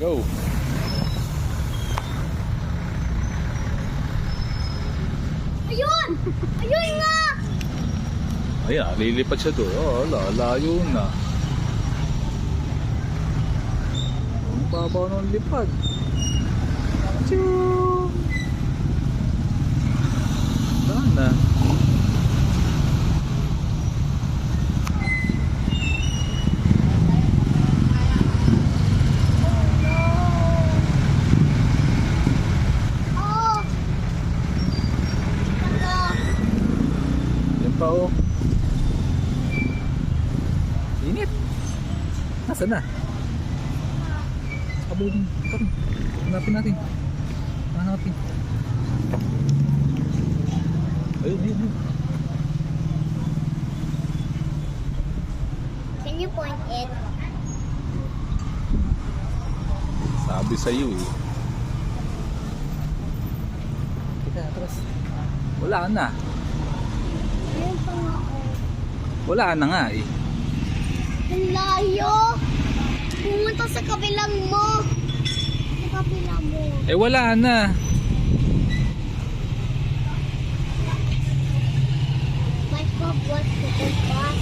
Go. Ayun! Ayun nga! Ayan, lilipad siya doon. Oh, layo na. Ang babaw ng lipad. Choo! Saan na? Oh! Ano? Yan pa oh. Init. Nasaan na? Kabulin. Tara. Hanapin natin. Hanapin. Ayun, ayun, ayun. Can you point it? Sabi sa'yo eh. Kita, atras. Wala na. Ayun pa nga oh. Wala na nga eh. Ang layo! Pumunta sa kabilang mo! Sa kabilang mo. Eh wala na. My pop wants to go back.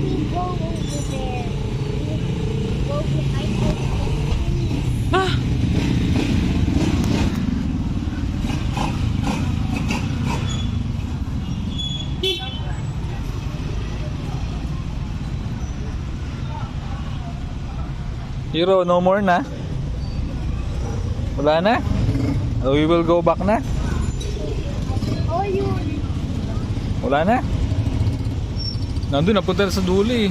We go over there. We go behind the trees. Ah! Hero, no more na? Wala na? We will go back na? Oh, yun. Wala na? Nandun, napunta na sa dulo eh.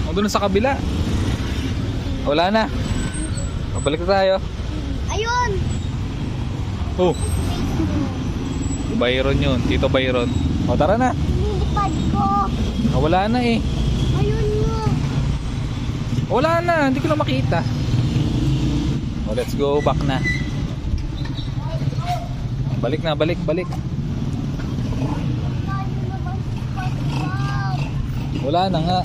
Nandun na sa kabila. Wala na. Pabalik na tayo. Ayun! Oh, Byron yun. Tito Byron. O tara na. Nilipad ko. Wala na eh. Ayun nga. Wala na. Hindi ko na makita. O let's go back na. Balik na, balik, balik. Tayo na ba si SpongeBob? Wala na nga.